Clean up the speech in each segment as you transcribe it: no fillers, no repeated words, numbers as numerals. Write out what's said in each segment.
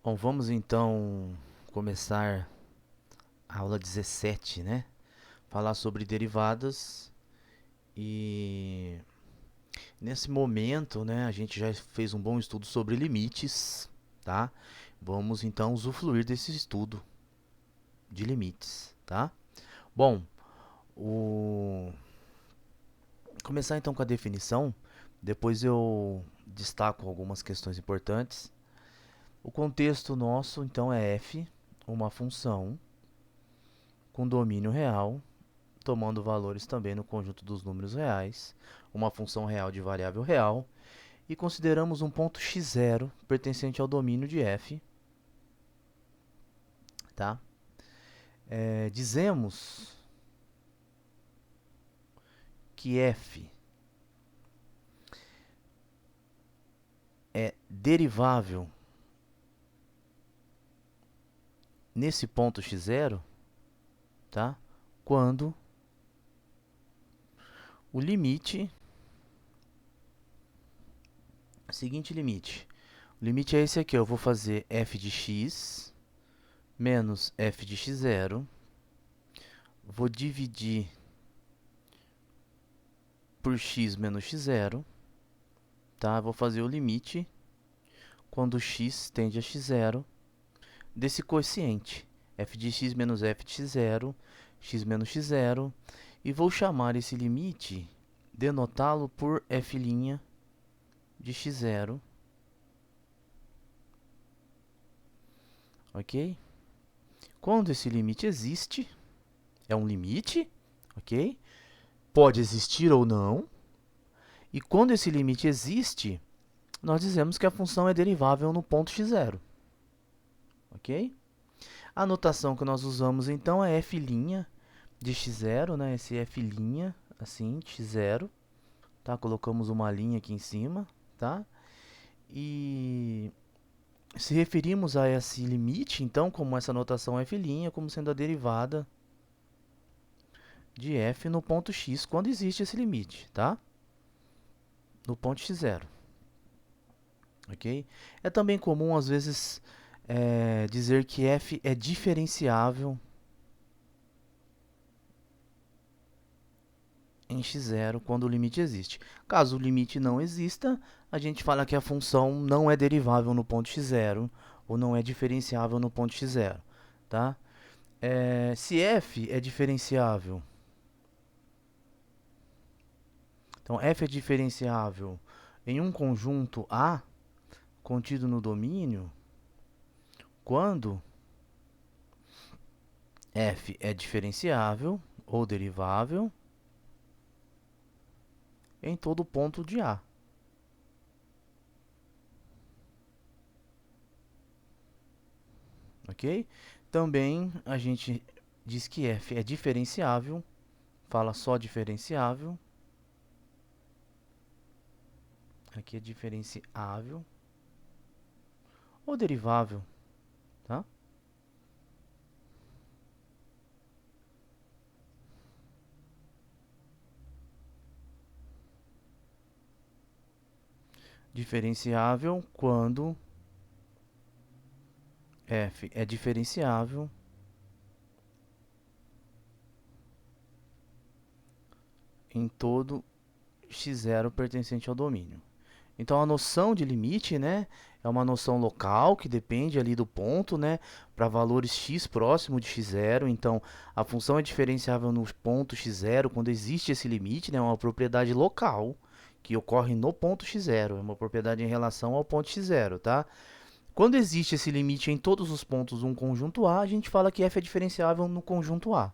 Bom, vamos então começar a aula 17, né? Falar sobre derivadas e nesse momento, né, a gente já fez um bom estudo sobre limites, tá? Vamos então usufruir desse estudo de limites, tá? Bom, o começar então com a definição, depois eu destaco algumas questões importantes. O contexto nosso então é f, uma função com domínio real, tomando valores também no conjunto dos números reais, uma função real de variável real, e consideramos um ponto x0 pertencente ao domínio de f. Tá? Dizemos que f é derivável nesse ponto x0, tá? Quando o limite, seguinte limite, o limite é esse aqui, eu vou fazer f de x menos f de x0, vou dividir por x menos x0, tá? Vou fazer o limite quando x tende a x0 desse quociente, f de x menos f de x0, x menos x0, e vou chamar esse limite, denotá-lo por f' de x0, ok? Quando esse limite existe, é um limite, ok? Pode existir ou não, e quando esse limite existe, nós dizemos que a função é derivável no ponto x0, ok? A notação que nós usamos então é f' de x0, né? Esse f', assim, x0, tá? Colocamos uma linha aqui em cima, tá? E se referimos a esse limite, então, como essa notação f', como sendo a derivada de f no ponto x, quando existe esse limite, tá? No ponto x0, ok? É também comum, às vezes, dizer que f é diferenciável em x0 quando o limite existe. Caso o limite não exista, a gente fala que a função não é derivável no ponto x0 ou não é diferenciável no ponto x0, tá? Se f é diferenciável, então f é diferenciável em um conjunto A contido no domínio, quando f é diferenciável ou derivável em todo ponto de A. Ok? Também a gente diz que f é diferenciável, fala só diferenciável, aqui é diferenciável ou derivável, tá? Diferenciável quando f é diferenciável em todo x0 pertencente ao domínio. Então, a noção de limite, né, é uma noção local que depende ali do ponto, né, para valores x próximo de x0. Então, a função é diferenciável no ponto x0 quando existe esse limite, né, é uma propriedade local que ocorre no ponto x0, é uma propriedade em relação ao ponto x0, tá? Quando existe esse limite em todos os pontos de um conjunto A, a gente fala que f é diferenciável no conjunto A.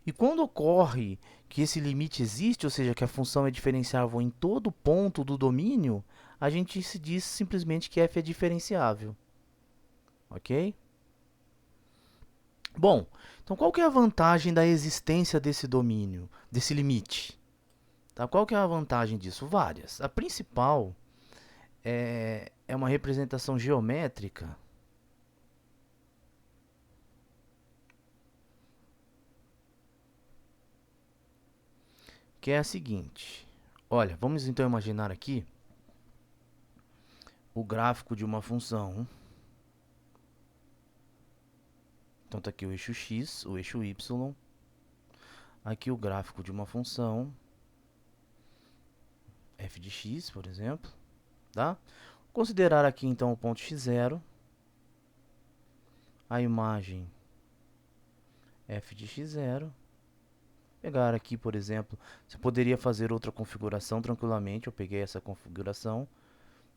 E quando ocorre que esse limite existe, ou seja, que a função é diferenciável em todo ponto do domínio, a gente se diz simplesmente que f é diferenciável. Ok? Bom, então qual que é a vantagem da existência desse domínio, desse limite? Tá? Qual que é a vantagem disso? Várias. A principal é uma representação geométrica que é a seguinte. Olha, vamos então imaginar aqui o gráfico de uma função Então tá aqui o eixo x, o eixo y, aqui o gráfico de uma função f de x, por exemplo, tá? Considerar aqui então o ponto x0, a imagem f de x0. Pegar aqui, por exemplo, você poderia fazer outra configuração tranquilamente. Eu peguei essa configuração.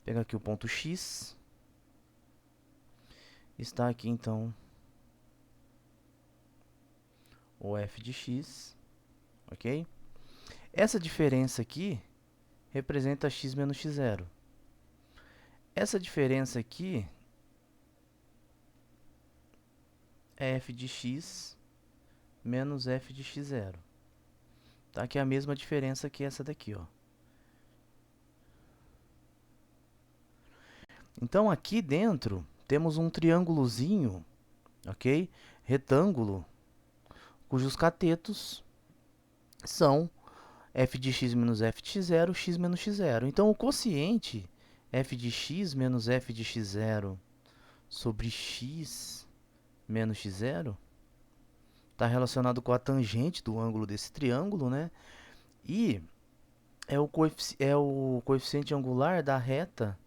Pegar aqui o ponto x. Está aqui então o f de x, ok? Essa diferença aqui representa x menos x0. Essa diferença aqui é f de x menos f de x0. Tá? Que é a mesma diferença que essa daqui, ó. Então aqui dentro temos um triângulozinho, ok? Retângulo, cujos catetos são f de x menos f de x0, x menos x0. Então o quociente f de x menos f de x0 sobre x menos x0 está relacionado com a tangente do ângulo desse triângulo, né? E é o coeficiente angular da reta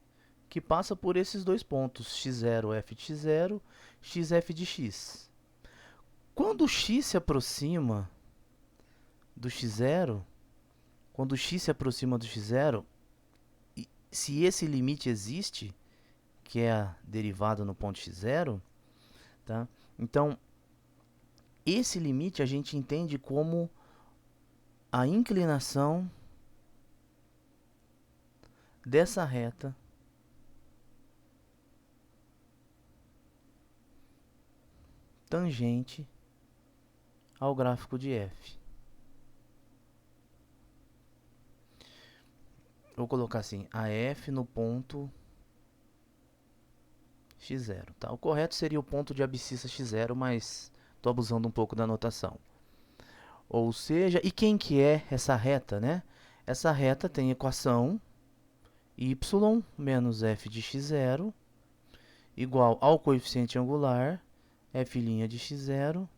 que passa por esses dois pontos, x0, f de x0, xf de x. Quando o x se aproxima do x0, quando o x se aproxima do x0, se esse limite existe, que é a derivada no ponto x0, tá? Então, esse limite a gente entende como a inclinação dessa reta tangente ao gráfico de f. Vou colocar assim, a f no ponto x0, tá? O correto seria o ponto de abscissa x0, mas estou abusando um pouco da notação. Ou seja, e quem que é essa reta, né? Essa reta tem equação y menos f de x0 igual ao coeficiente angular f' de x0,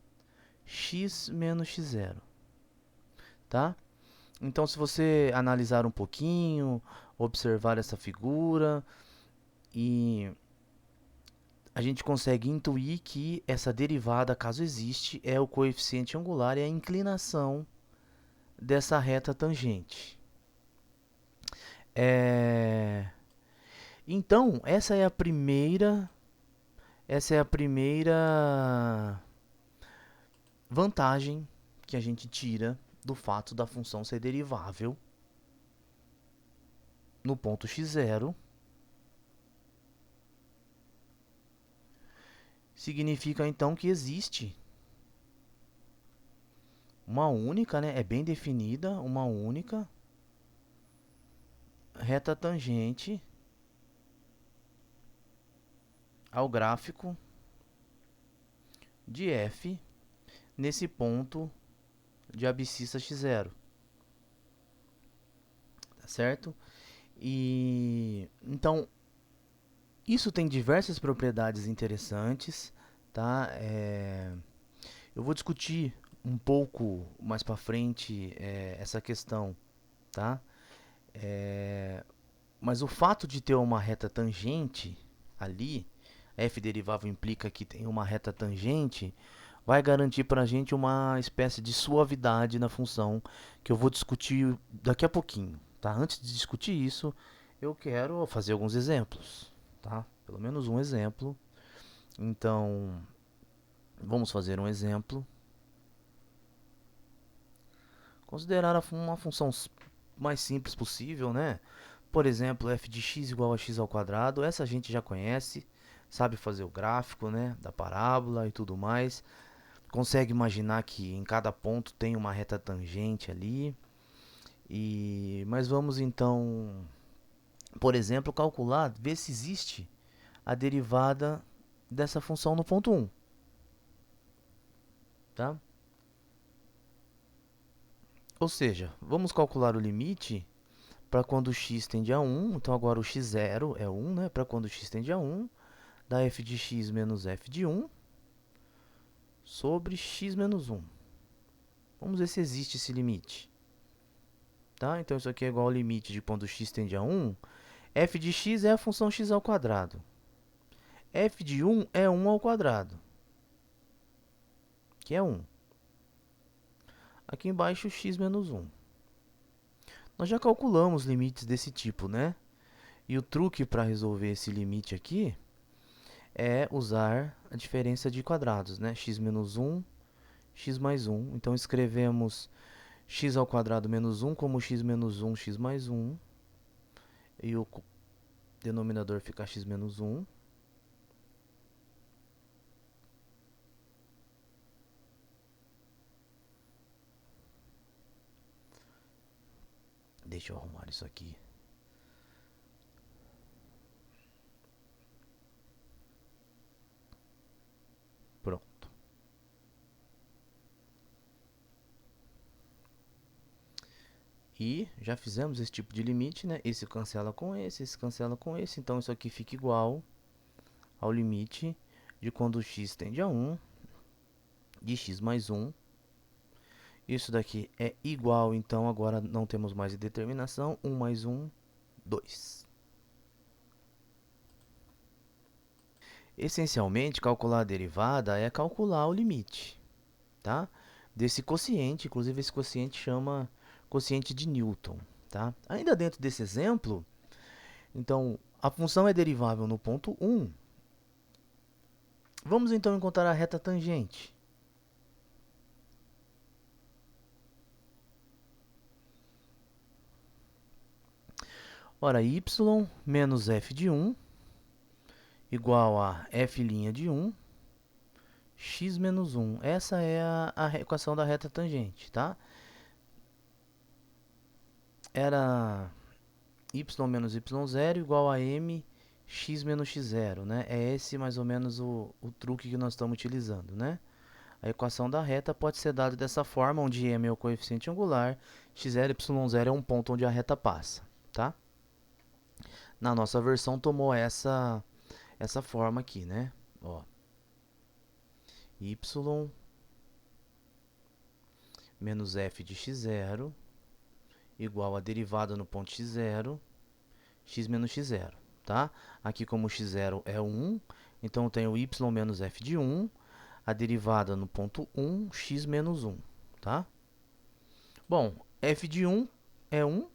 x menos x0, tá? Então, se você analisar um pouquinho, observar essa figura, e a gente consegue intuir que essa derivada, caso existe, é o coeficiente angular e a inclinação dessa reta tangente. Então, essa é a primeira vantagem que a gente tira do fato da função ser derivável no ponto x0. Significa então que existe uma única, né, é bem definida, uma única reta tangente ao gráfico de f nesse ponto de abscissa x0, tá certo? E então isso tem diversas propriedades interessantes, tá? Eu vou discutir um pouco mais para frente essa questão, tá? Mas o fato de ter uma reta tangente ali, f derivável implica que tem uma reta tangente, vai garantir para a gente uma espécie de suavidade na função, que eu vou discutir daqui a pouquinho, tá? Antes de discutir isso, eu quero fazer alguns exemplos, tá? Pelo menos um exemplo. Então, vamos fazer um exemplo. Considerar uma função mais simples possível, né? Por exemplo, f de x igual a x ao quadrado. Essa a gente já conhece, sabe fazer o gráfico, né, da parábola e tudo mais. Consegue imaginar que em cada ponto tem uma reta tangente ali. Mas vamos então, por exemplo, calcular, ver se existe a derivada dessa função no ponto 1. Tá? Ou seja, vamos calcular o limite para quando x tende a 1. Então agora o x0 é 1, né? Para quando x tende a 1, dá f de x menos f de 1. sobre x menos 1. Vamos ver se existe esse limite. Tá? Então, isso aqui é igual ao limite de quando x tende a 1. F de x é a função x ao quadrado. F de 1 é 1 ao quadrado, que é 1. Aqui embaixo, x menos 1. Nós já calculamos limites desse tipo, né? E o truque para resolver esse limite aqui é usar a diferença de quadrados, né? X menos 1, x mais 1. Então, escrevemos x ao quadrado menos 1 como x menos 1, x mais 1. E o denominador fica x menos 1. Deixa eu arrumar isso aqui. Pronto. E já fizemos esse tipo de limite, né? Esse cancela com esse cancela com esse. Então, isso aqui fica igual ao limite de quando x tende a 1, de x mais 1. Isso daqui é igual, então agora não temos mais determinação. 1 mais 1, 2. Essencialmente, calcular a derivada é calcular o limite, tá? Desse quociente. Inclusive, esse quociente chama quociente de Newton, tá? Ainda dentro desse exemplo, então, a função é derivável no ponto 1. Vamos então encontrar a reta tangente. Ora, y menos f de 1 igual a f' de 1, x menos 1. Essa é a equação da reta tangente, tá? Era y menos y0 igual a m x menos x0, né? É esse mais ou menos o truque que nós estamos utilizando, né? A equação da reta pode ser dada dessa forma, onde m é o coeficiente angular, x0, y0 é um ponto onde a reta passa, tá? Na nossa versão tomou essa forma aqui, né? Ó, y menos f de x0 igual a derivada no ponto x0, x menos x0, tá? Aqui como x0 é 1, então eu tenho y menos f de 1, a derivada no ponto 1, x menos 1, tá? Bom, f de 1 é 1,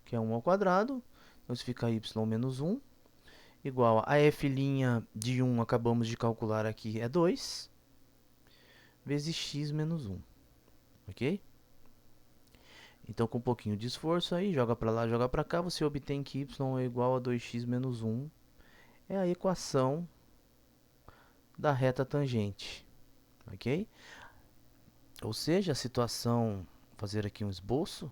que é 1 ao quadrado, então isso fica y menos 1, igual a f' de 1, acabamos de calcular aqui, é 2, vezes x menos 1, ok? Então, com um pouquinho de esforço aí, joga para lá, joga para cá, você obtém que y é igual a 2x menos 1. É a equação da reta tangente, ok? Ou seja, a situação, vou fazer aqui um esboço.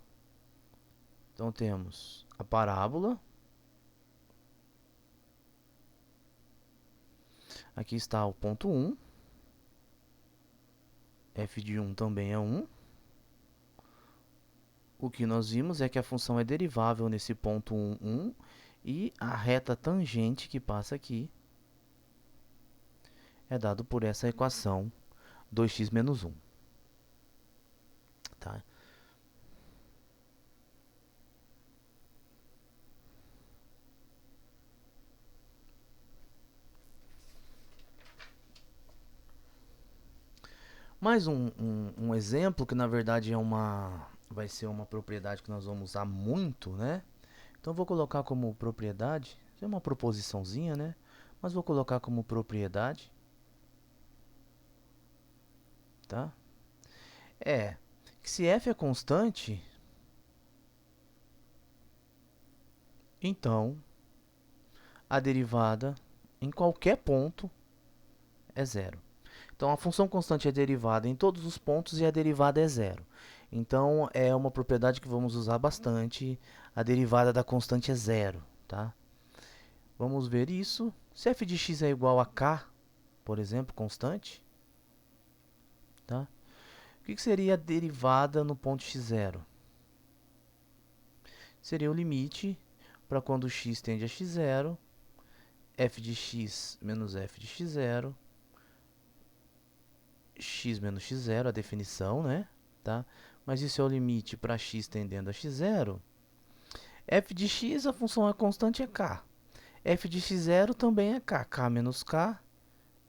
Então, temos a parábola. Aqui está o ponto 1. F de 1 também é 1. O que nós vimos é que a função é derivável nesse ponto 1, 1. E a reta tangente que passa aqui é dado por essa equação 2x menos 1. Tá? Mais um exemplo que na verdade vai ser uma propriedade que nós vamos usar muito, né? Então vou colocar como propriedade, é uma proposiçãozinha, né? Mas vou colocar como propriedade, tá? É que se f é constante, então a derivada em qualquer ponto é zero. Então a função constante é derivada em todos os pontos e a derivada é zero. Então é uma propriedade que vamos usar bastante. A derivada da constante é zero, tá? Vamos ver isso. Se f de x é igual a k, por exemplo, constante, tá? O que seria a derivada no ponto x0? Seria o limite para quando x tende a x0, f de x menos f de x0, x menos x0, a definição, né? Tá? Mas isso é o limite para x tendendo a x0. F de x, a função é constante, é k. F de x0 também é k. K menos k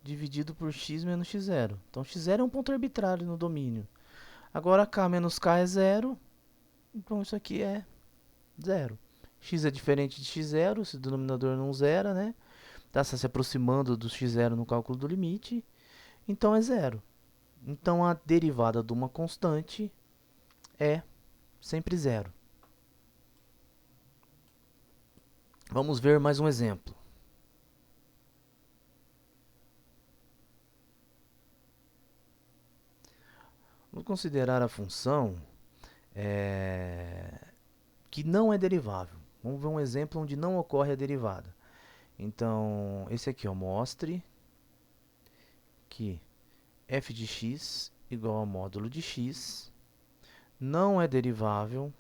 dividido por x menos x0. Então, x0 é um ponto arbitrário no domínio. Agora, k menos k é zero. Então, isso aqui é zero. X é diferente de x0, esse denominador não zera, né? Está se aproximando do x0 no cálculo do limite. Então, é zero. Então, a derivada de uma constante é sempre zero. Vamos ver mais um exemplo. Vamos considerar a função que não é derivável. Vamos ver um exemplo onde não ocorre a derivada. Então, esse aqui, ó, mostre que f de x igual a módulo de x não é derivável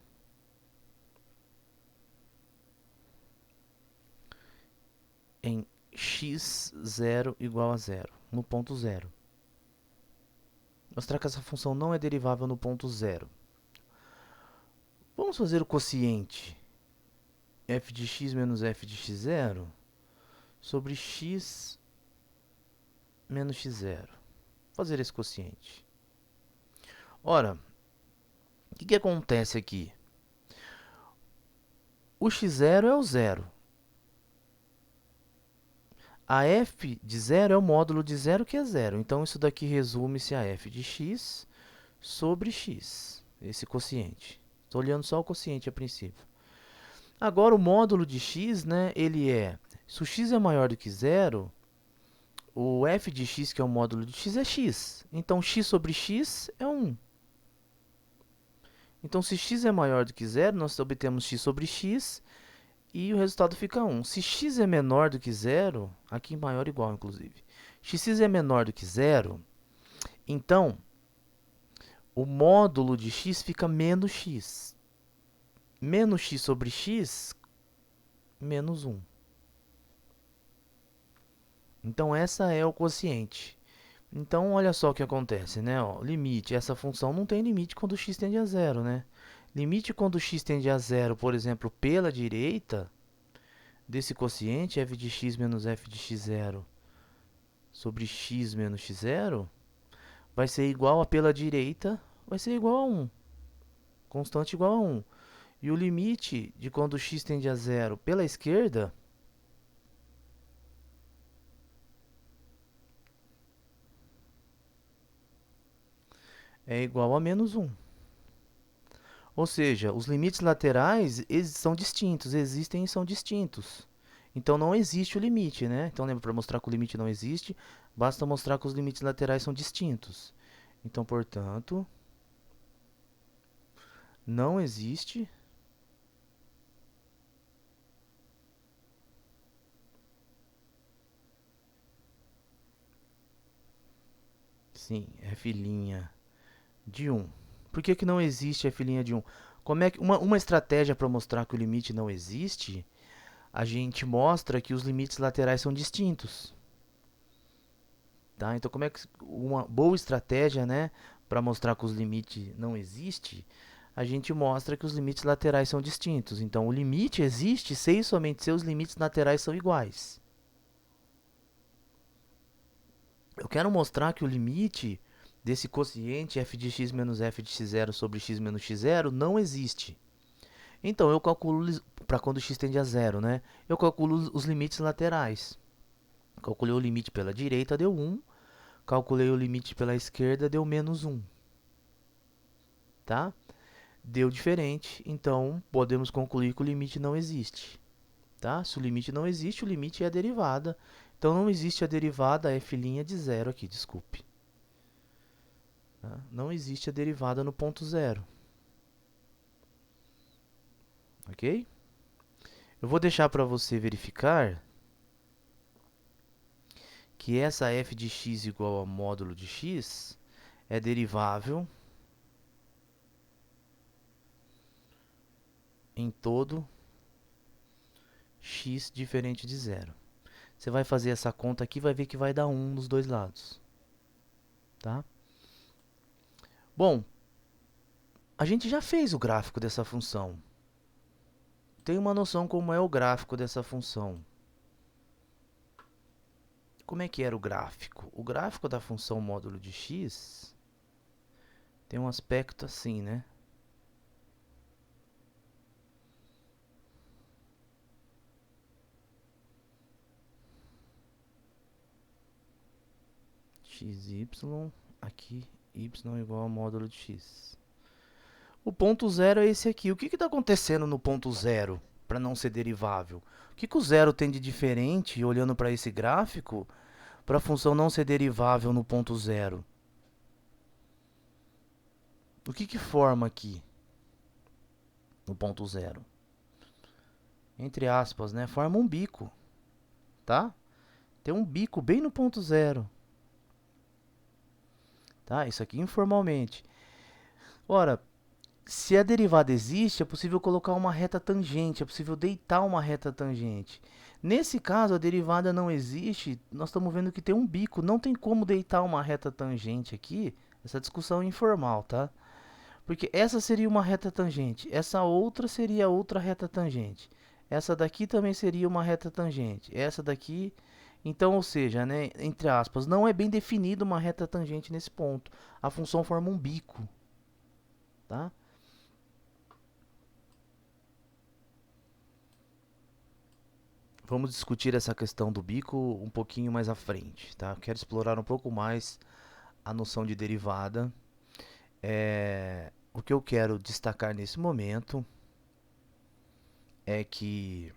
em x0 igual a zero, no ponto zero. Mostrar que essa função não é derivável no ponto zero. Vamos fazer o quociente f de x menos f de x0 sobre x menos x0. Fazer esse quociente. Ora, o que acontece aqui? O x0 é o zero. A f de zero é o módulo de zero, que é zero. Então, isso daqui resume-se a f de x sobre x, esse quociente. Estou olhando só o quociente a princípio. Agora, o módulo de x, né, ele é, se o x é maior do que zero, o f de x, que é o módulo de x, é x. Então, x sobre x é 1. Então, se x é maior do que zero, nós obtemos x sobre x e o resultado fica 1. Se x é menor do que zero, aqui maior ou igual, inclusive. X é menor do que zero, então, o módulo de x fica menos x. Menos x sobre x, menos 1. Então, essa é o quociente. Então, olha só o que acontece, né? Ó, limite, essa função não tem limite quando x tende a zero, né? Limite quando x tende a zero, por exemplo, pela direita, desse quociente, f de x menos f de x0 sobre x menos x0, vai ser igual a, pela direita, vai ser igual a 1. Constante igual a 1. E o limite de quando x tende a zero pela esquerda é igual a menos 1. Ou seja, os limites laterais são distintos, existem e são distintos. Então não existe o limite, né? Então lembra, para mostrar que o limite não existe, basta mostrar que os limites laterais são distintos. Então, portanto, não existe sim, f' de 1. Por que não existe f' de 1? Como é que, uma estratégia para mostrar que o limite não existe, a gente mostra que os limites laterais são distintos. Tá? Então, como é que uma boa estratégia, né, para mostrar que os limites não existe, a gente mostra que os limites laterais são distintos. Então, o limite existe se e somente se os limites laterais são iguais. Eu quero mostrar que o limite desse quociente f de x menos f de x0 sobre x menos x0 não existe. Então, eu calculo, para quando x tende a zero, né? Eu calculo os limites laterais. Calculei o limite pela direita, deu 1. Calculei o limite pela esquerda, deu menos 1. Tá? Deu diferente, então podemos concluir que o limite não existe. Tá? Se o limite não existe, o limite é a derivada. Então, não existe a derivada f' de zero aqui, desculpe. Tá? Não existe a derivada no ponto zero. Ok? Eu vou deixar para você verificar que essa f de x igual a módulo de x é derivável em todo x diferente de zero. Você vai fazer essa conta aqui e vai ver que vai dar 1 nos dois lados. Tá? Bom, a gente já fez o gráfico dessa função. Tem uma noção como é o gráfico dessa função. Como é que era o gráfico? O gráfico da função módulo de x tem um aspecto assim, né? xy, aqui y igual ao módulo de x. O ponto zero é esse aqui. O que está acontecendo no ponto zero para não ser derivável? O que o zero tem de diferente, olhando para esse gráfico, para a função não ser derivável no ponto zero? O que forma aqui no ponto zero? Entre aspas, né? Forma um bico, tá? Tem um bico bem no ponto zero. Tá? Isso aqui informalmente. Ora, se a derivada existe, é possível colocar uma reta tangente, é possível deitar uma reta tangente. Nesse caso, a derivada não existe, nós estamos vendo que tem um bico, não tem como deitar uma reta tangente aqui. Essa discussão é informal, tá? Porque essa seria uma reta tangente, essa outra seria outra reta tangente. Essa daqui também seria uma reta tangente, essa daqui... Então, ou seja, né, entre aspas, não é bem definida uma reta tangente nesse ponto. A função forma um bico, tá? Vamos discutir essa questão do bico um pouquinho mais à frente, tá? Quero explorar um pouco mais a noção de derivada. O que eu quero destacar nesse momento é que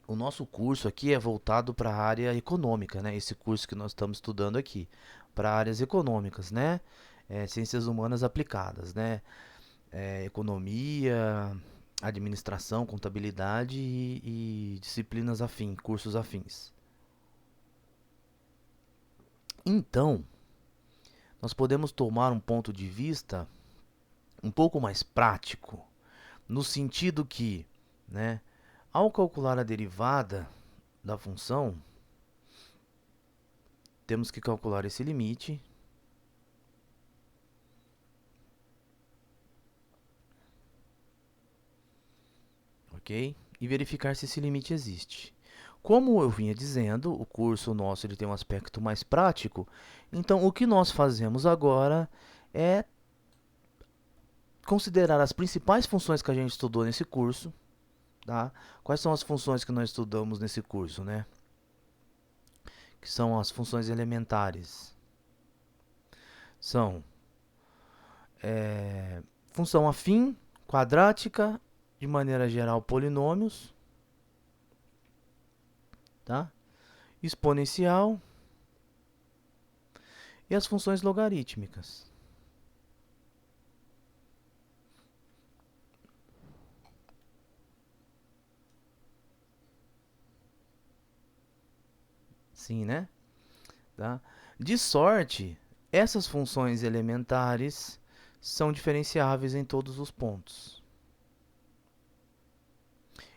o nosso curso aqui é voltado para a área econômica, né? Esse curso que nós estamos estudando aqui, para áreas econômicas, né? Ciências humanas aplicadas, né? Economia, administração, contabilidade e disciplinas afins, cursos afins. Então, nós podemos tomar um ponto de vista um pouco mais prático, no sentido que, né, ao calcular a derivada da função, temos que calcular esse limite. Ok? E verificar se esse limite existe. Como eu vinha dizendo, o curso nosso ele tem um aspecto mais prático, então o que nós fazemos agora é considerar as principais funções que a gente estudou nesse curso. Tá? Quais são as funções que nós estudamos nesse curso, né? Que são as funções elementares. São função afim, quadrática, de maneira geral polinômios, tá? Exponencial e as funções logarítmicas. Sim, né? Tá? De sorte, essas funções elementares são diferenciáveis em todos os pontos.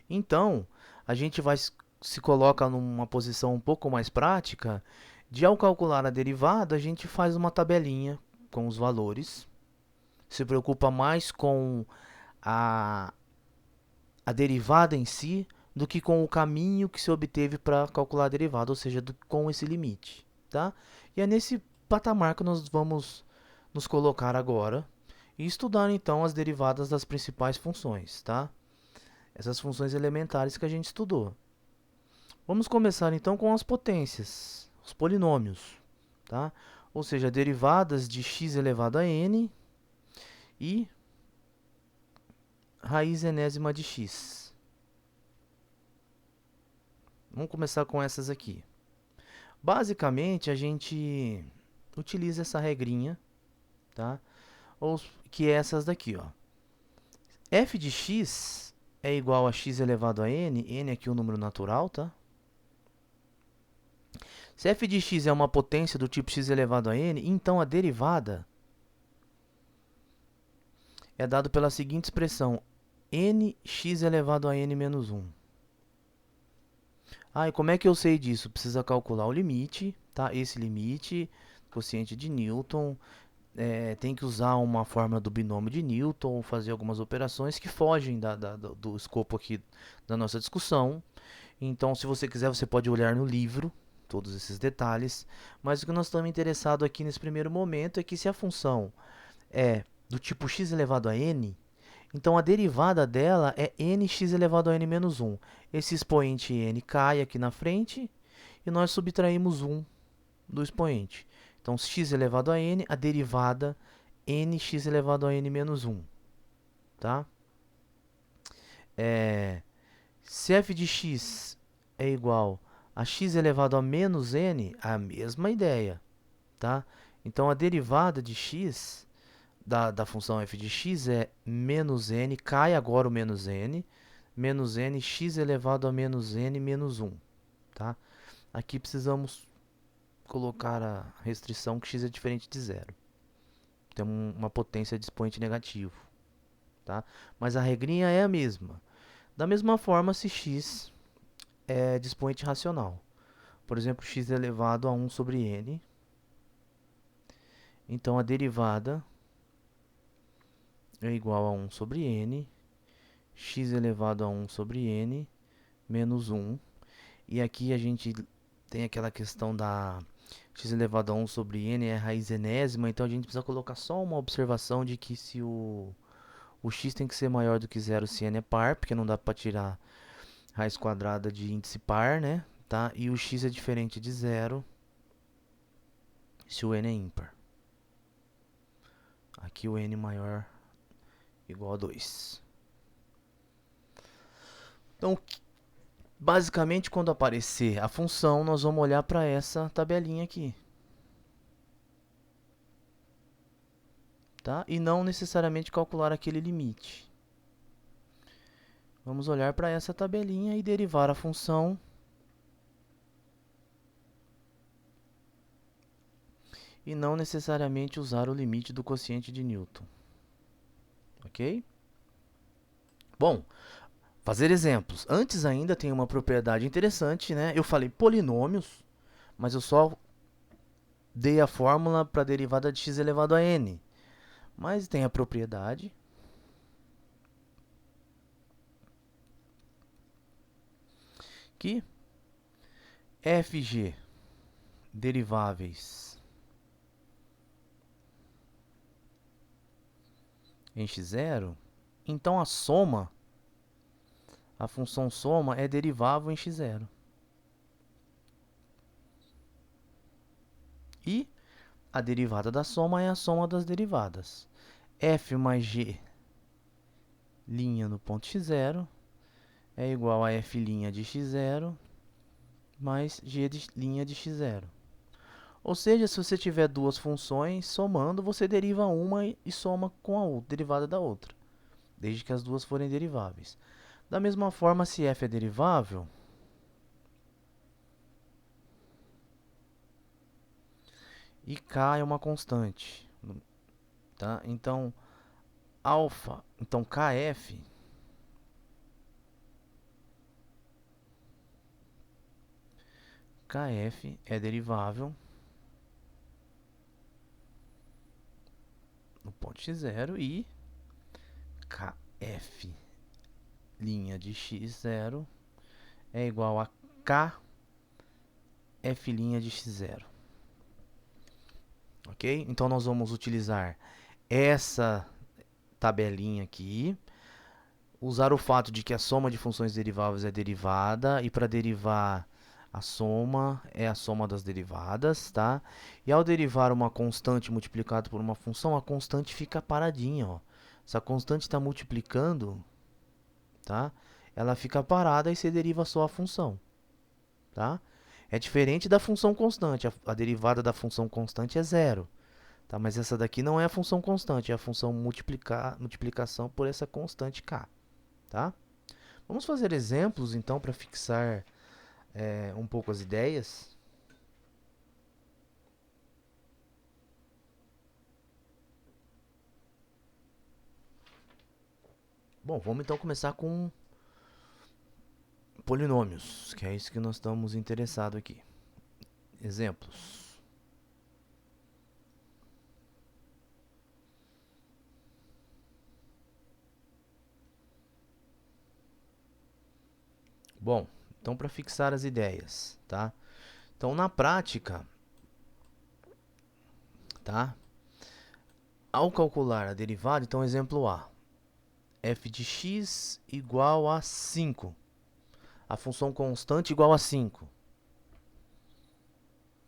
Então, a gente vai se coloca numa posição um pouco mais prática de, ao calcular a derivada, a gente faz uma tabelinha com os valores, se preocupa mais com a, a derivada em si do que com o caminho que se obteve para calcular a derivada, ou seja, com esse limite, tá? E é nesse patamar que nós vamos nos colocar agora e estudar então as derivadas das principais funções, tá? Essas funções elementares que a gente estudou. Vamos começar então com as potências, os polinômios, tá? Ou seja, derivadas de x elevado a n e raiz enésima de x. Vamos começar com essas aqui. Basicamente, a gente utiliza essa regrinha, tá? Ou que é essas daqui, ó. F de x é igual a x elevado a n, n é aqui o número natural, tá? Se f de x é uma potência do tipo x elevado a n, então a derivada é dada pela seguinte expressão, nx elevado a n menos 1. Ah, e como é que eu sei disso? Precisa calcular o limite, tá? Esse limite, quociente de Newton, tem que usar uma fórmula do binômio de Newton ou fazer algumas operações que fogem do escopo aqui da nossa discussão. Então, se você quiser, você pode olhar no livro todos esses detalhes. Mas o que nós estamos interessados aqui nesse primeiro momento é que se a função é do tipo x elevado a n, então a derivada dela é nx elevado a n menos 1. Esse expoente n cai aqui na frente e nós subtraímos 1 do expoente. Então, x elevado a n, a derivada nx elevado a n menos 1. Tá? Se f de x é igual a x elevado a menos n, a mesma ideia. Tá? Então, a derivada de x da função f de x é menos n, cai agora o menos n, x elevado a menos n menos 1. Tá? Aqui precisamos colocar a restrição que x é diferente de zero. Tem uma potência de expoente negativo. Tá? Mas a regrinha é a mesma. Da mesma forma, se x é de expoente racional. Por exemplo, x elevado a 1 sobre n. Então, a derivada é igual a 1 sobre n, x elevado a 1 sobre n, menos 1. E aqui a gente tem aquela questão da x elevado a 1 sobre n é raiz enésima, então a gente precisa colocar só uma observação de que se o x tem que ser maior do que zero se n é par, porque não dá para tirar raiz quadrada de índice par, né? Tá? E o x é diferente de zero se o n é ímpar. Aqui o n maior igual a 2. Então, basicamente, quando aparecer a função, nós vamos olhar para essa tabelinha aqui. Tá? E não necessariamente calcular aquele limite. Vamos olhar para essa tabelinha e derivar a função e não necessariamente usar o limite do quociente de Newton. Ok? Bom, fazer exemplos. Antes ainda tem uma propriedade interessante, né? Eu falei polinômios, mas eu só dei a fórmula para a derivada de x elevado a n. Mas tem a propriedade que fg deriváveis em x0, então a soma, a função soma é derivável em x0. E a derivada da soma é a soma das derivadas. F mais g' no ponto x0 é igual a f' de x0 mais g' de x0. Ou seja, se você tiver duas funções somando, você deriva uma e soma com a outra, derivada da outra, desde que as duas forem deriváveis. Da mesma forma, se f é derivável, e k é uma constante, tá? Então, kf é derivável no ponto x0 e kf' de x0 é igual a kf' de x0. Ok? Então, nós vamos utilizar essa tabelinha aqui, usar o fato de que a soma de funções deriváveis é derivada, e para derivar a soma é a soma das derivadas, tá? E ao derivar uma constante multiplicada por uma função, a constante fica paradinha, ó. Se a constante está multiplicando, tá? Ela fica parada e você deriva só a função, tá? É diferente da função constante. A derivada da função constante é zero, tá? Mas essa daqui não é a função constante, é a função multiplicação por essa constante k, tá? Vamos fazer exemplos, então, para fixar um pouco as ideias. Bom, vamos então começar com polinômios, que é isso que nós estamos interessados aqui. Exemplos. Bom, então para fixar as ideias, tá? Então na prática, tá? Ao calcular a derivada, então exemplo A, f de x igual a 5. A função constante igual a 5.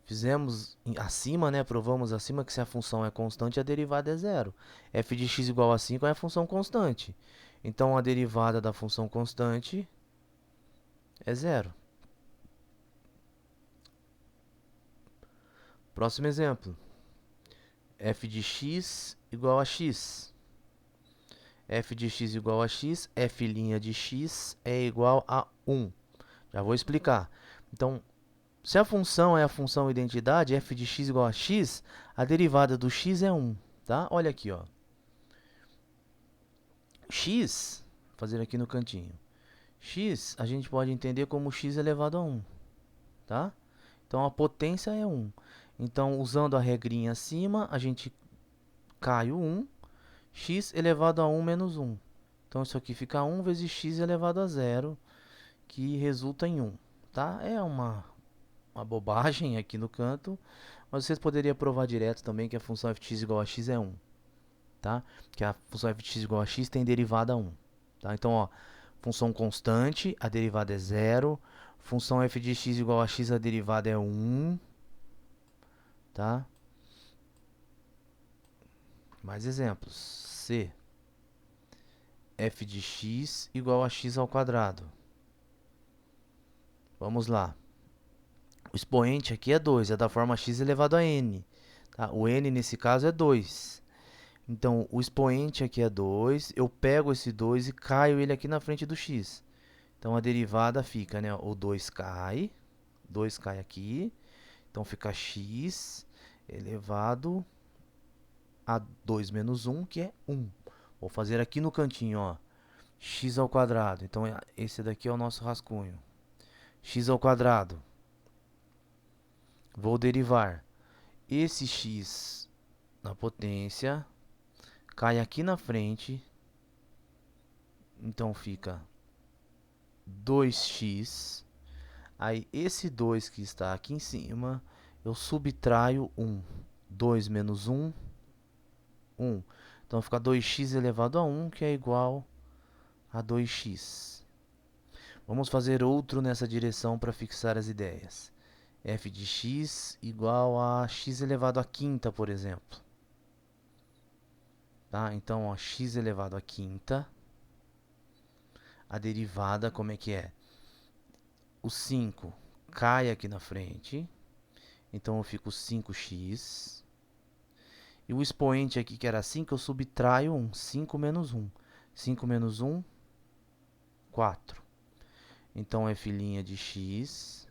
Fizemos acima, né? Provamos acima que se a função é constante, a derivada é zero. F de x igual a 5 é a função constante. Então, a derivada da função constante é zero. Próximo exemplo. F de x igual a x. F de x igual a x, f' de x é igual a 1. Já vou explicar. Então, se a função é a função identidade, f de x igual a x, a derivada do x é 1. Tá? Olha aqui, ó. X, vou fazer aqui no cantinho. X a gente pode entender como x elevado a 1. Tá? Então, a potência é 1. Então, usando a regrinha acima, a gente cai o 1. X elevado a 1 menos 1. Então, isso aqui fica 1 vezes x elevado a 0, que resulta em 1. Tá? É uma bobagem aqui no canto, mas vocês poderiam provar direto também que a função f de x igual a x é 1. Tá? Que a função f de x igual a x tem derivada 1. Tá? Então, ó, função constante, a derivada é 0. Função f de x igual a x, a derivada é 1. Tá? Mais exemplos. C. F de x igual a x ao quadrado. Vamos lá. O expoente aqui é 2, é da forma x elevado a n. Tá? O n, nesse caso, é 2. Então, o expoente aqui é 2. Eu pego esse 2 e caio ele aqui na frente do x. Então, a derivada fica, né? O 2 cai. 2 cai aqui. Então, fica x elevado a 2 menos 1, que é 1. Vou fazer aqui no cantinho, ó. X ao quadrado. Então, esse daqui é o nosso rascunho. X ao quadrado. Vou derivar esse x na potência, cai aqui na frente, então fica 2x. Aí esse 2 que está aqui em cima, eu subtraio 1. 2 menos 1, 1. Então fica 2x elevado a 1, que é igual a 2x. Vamos fazer outro nessa direção para fixar as ideias. F de x igual a x elevado a quinta, por exemplo. Tá? Então, ó, x elevado a quinta. A derivada, como é que é? O 5 cai aqui na frente. Então, eu fico 5x. E o expoente aqui, que era 5, eu subtraio 1. 5 menos 1. 5 menos 1, 4. Então, f' de x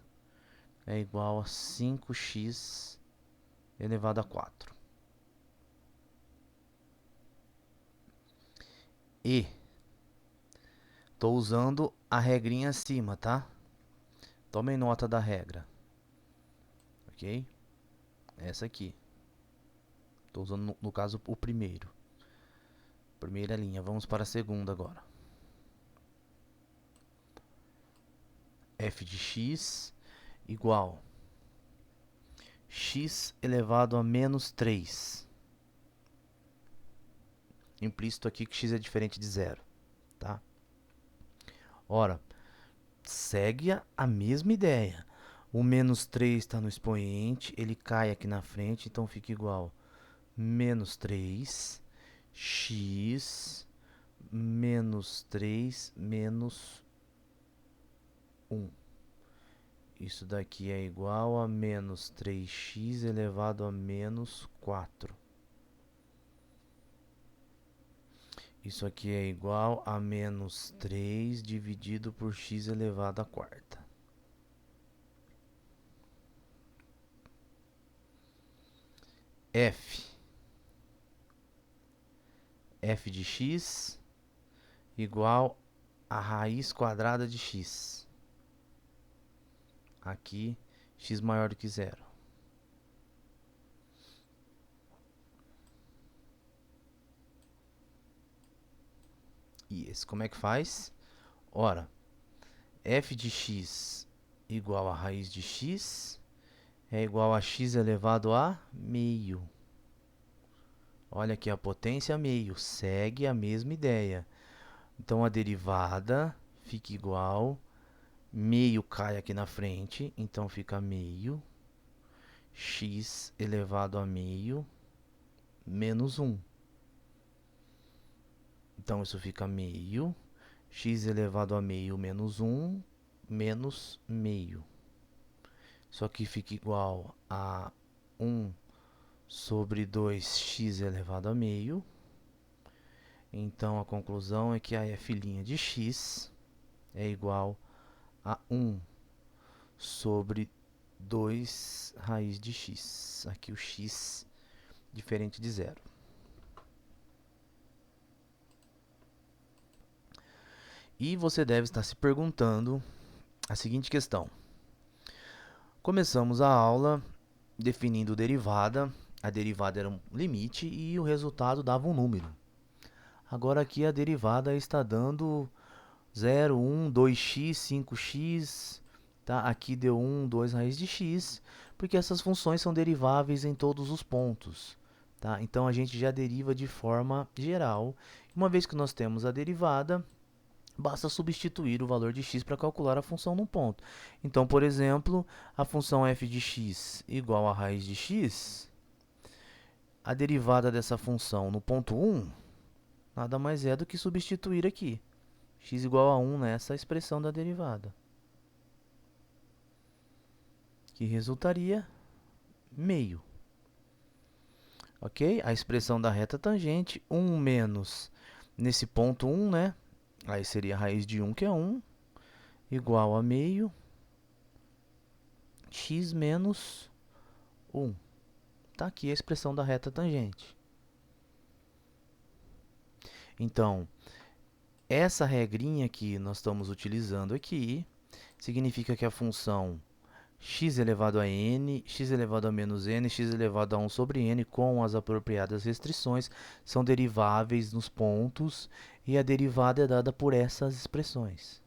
é igual a 5x elevado a 4. E estou usando a regrinha acima, tá? Tomem nota da regra. Ok? Essa aqui. Estou usando, no caso, o primeiro. Primeira linha. Vamos para a segunda agora. F de x igual x elevado a menos 3. Implícito aqui que x é diferente de zero. Tá? Ora, segue a mesma ideia. O menos 3 está no expoente, ele cai aqui na frente, então fica igual menos 3 x menos 3 menos 1. Isso daqui é igual a menos 3x elevado a menos 4. Isso aqui é igual a menos 3 dividido por x elevado à quarta. F de x igual a raiz quadrada de x. Aqui, x maior do que zero. E esse como é que faz? Ora, f de x igual a raiz de x é igual a x elevado a meio. Olha aqui a potência meio, segue a mesma ideia. Então, a derivada fica igual, meio cai aqui na frente, então fica meio, x elevado a meio, menos 1. Então, isso fica meio, x elevado a meio menos 1, menos meio. Isso aqui fica igual a 1 sobre 2x elevado a meio. Então, a conclusão é que a f' de x é igual a 1 sobre 2 raiz de x. Aqui o x diferente de zero. E você deve estar se perguntando a seguinte questão. Começamos a aula definindo derivada. A derivada era um limite e o resultado dava um número. Agora aqui a derivada está dando 0, 1, 2x, 5x, tá? Aqui deu 1, 2 raiz de x, porque essas funções são deriváveis em todos os pontos, tá? Então, a gente já deriva de forma geral. Uma vez que nós temos a derivada, basta substituir o valor de x para calcular a função num ponto. Então, por exemplo, a função f de x igual a raiz de x, a derivada dessa função no ponto 1, nada mais é do que substituir aqui. X igual a 1 nessa expressão da derivada, que resultaria meio. Ok? A expressão da reta tangente, 1 menos, nesse ponto 1, né? Aí seria a raiz de 1, que é 1, igual a meio, x menos 1. Está aqui a expressão da reta tangente. Então, essa regrinha que nós estamos utilizando aqui significa que a função x elevado a n, x elevado a menos n, x elevado a 1 sobre n, com as apropriadas restrições, são deriváveis nos pontos e a derivada é dada por essas expressões.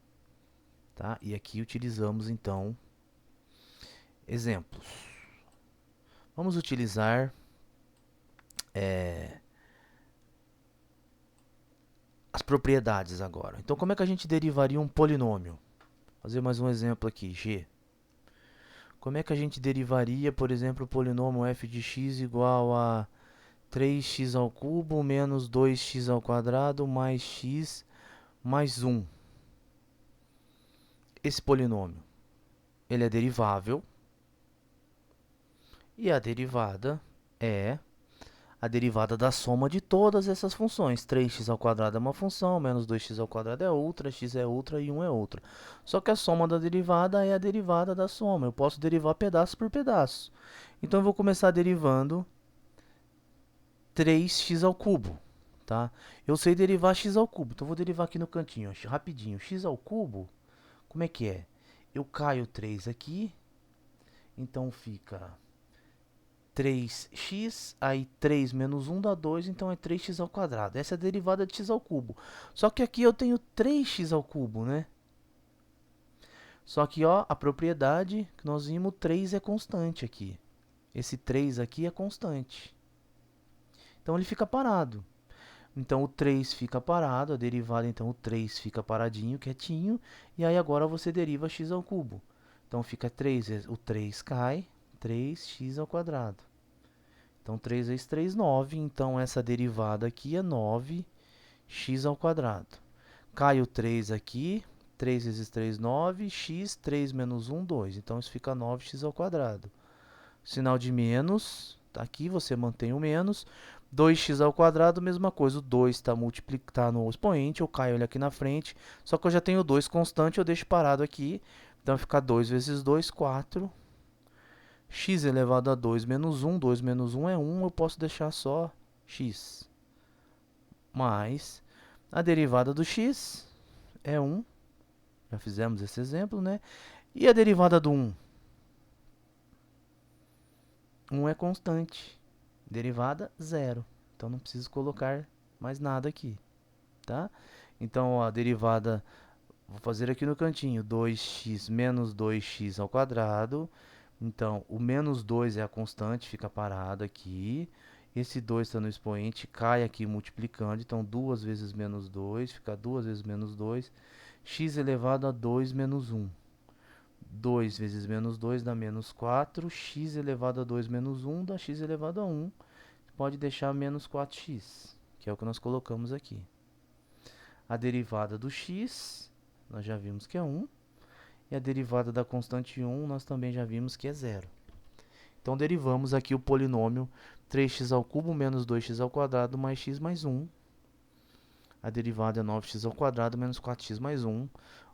Tá? E aqui utilizamos, então, exemplos. Vamos utilizar as propriedades agora. Então, como é que a gente derivaria um polinômio? Vou fazer mais um exemplo aqui, g. Como é que a gente derivaria, por exemplo, o polinômio f de x igual a 3x ao cubo menos 2x ao quadrado mais x mais 1? Esse polinômio, ele é derivável. E a derivada é a derivada da soma de todas essas funções. 3x ao quadrado é uma função, menos 2x ao quadrado é outra, x é outra e 1 é outra. Só que a soma da derivada é a derivada da soma. Eu posso derivar pedaço por pedaço. Então, eu vou começar derivando 3x ao cubo. Tá? Eu sei derivar x ao cubo, então vou derivar aqui no cantinho, ó, rapidinho. X ao cubo, como é que é? Eu caio 3 aqui, então fica 3x, aí 3 menos 1 dá 2, então é 3x ao quadrado. Essa é a derivada de x ao cubo. Só que aqui eu tenho 3x ao cubo, né? Só que, ó, a propriedade que nós vimos, 3 é constante aqui. Esse 3 aqui é constante. Então, ele fica parado. Então, o 3 fica parado, a derivada, então, o 3 fica paradinho, quietinho. E aí, agora, você deriva x ao cubo. Então, fica 3, o 3 cai, 3x ao quadrado. Então, 3 vezes 3, 9. Então, essa derivada aqui é 9x ao quadrado. Cai o 3 aqui, 3 vezes 3, 9. X, 3 menos 1, 2. Então, isso fica 9x ao quadrado. Sinal de menos, tá aqui, você mantém o menos. 2x ao quadrado, mesma coisa. O 2 está tá no expoente, eu caio ele aqui na frente. Só que eu já tenho 2 constante, eu deixo parado aqui. Então, fica 2 vezes 2, 4. X elevado a 2 menos 1. 2 menos 1 é 1, eu posso deixar só x. Mais a derivada do x é 1. Já fizemos esse exemplo, né? E a derivada do 1? 1 é constante. Derivada, 0. Então, não preciso colocar mais nada aqui, tá? Então, a derivada Vou fazer aqui no cantinho 2x menos 2x ao quadrado. Então, o menos 2 é a constante, fica parado aqui. Esse 2 está no expoente, cai aqui multiplicando. Então, 2 vezes menos 2, fica 2 vezes menos 2. X elevado a 2 menos 1. 2 vezes menos 2 dá menos 4. X elevado a 2 menos 1 dá x elevado a 1. Pode deixar menos 4x, que é o que nós colocamos aqui. A derivada do x, nós já vimos que é 1. E a derivada da constante 1, nós também já vimos que é 0. Então, derivamos aqui o polinômio 3x ao cubo menos 2x ao quadrado mais x mais 1. A derivada é 9x ao quadrado menos 4x mais 1.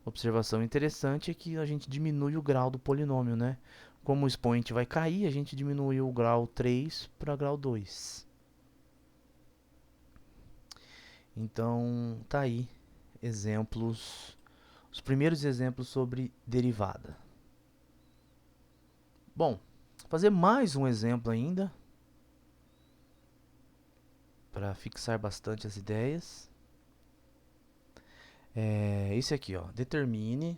Observação interessante é que a gente diminui o grau do polinômio, né? Como o expoente vai cair, a gente diminui o grau 3 para grau 2. Então, tá aí exemplos, os primeiros exemplos sobre derivada. Bom, vou fazer mais um exemplo ainda, para fixar bastante as ideias. Esse aqui, ó, determine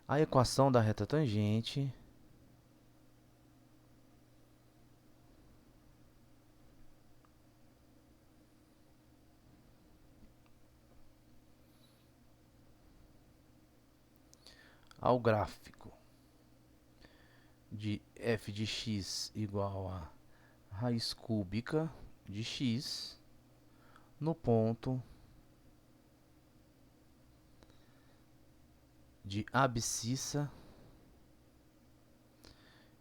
a equação da reta tangente ao gráfico de f de x igual a raiz cúbica de x no ponto de abscissa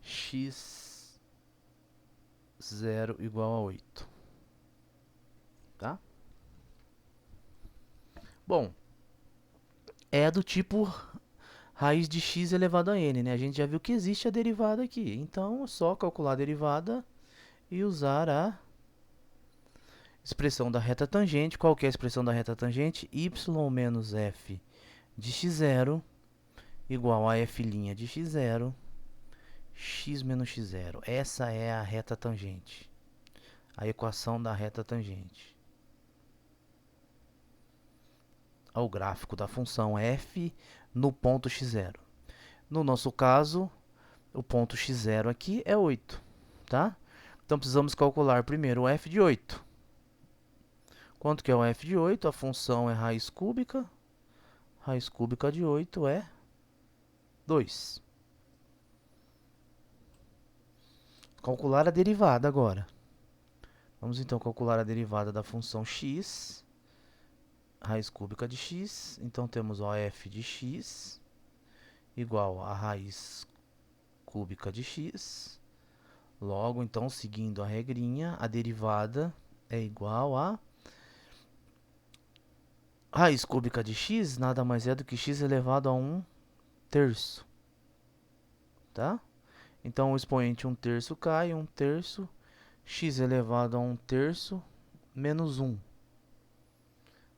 x 0 igual a 8. Tá? Bom, é do tipo raiz de x elevado a n, né? A gente já viu que existe a derivada aqui. Então, é só calcular a derivada e usar a expressão da reta tangente. Qual que é a expressão da reta tangente? Y menos f de x0 igual a f' de x0, x menos x0. Essa é a reta tangente. A equação da reta tangente ao gráfico da função f no ponto x0. No nosso caso, o ponto x0 aqui é 8, tá? Então, precisamos calcular primeiro o f de 8. Quanto que é o f de 8? A função é raiz cúbica. Raiz cúbica de 8 é 2. Calcular a derivada agora. Vamos então calcular a derivada da função x, raiz cúbica de x. Então, temos o f de x igual a raiz cúbica de x. Logo, então, seguindo a regrinha, a derivada é igual a raiz cúbica de x, nada mais é do que x elevado a 1 terço. Tá? Então, o expoente 1 terço cai, 1 terço, x elevado a 1 terço menos 1.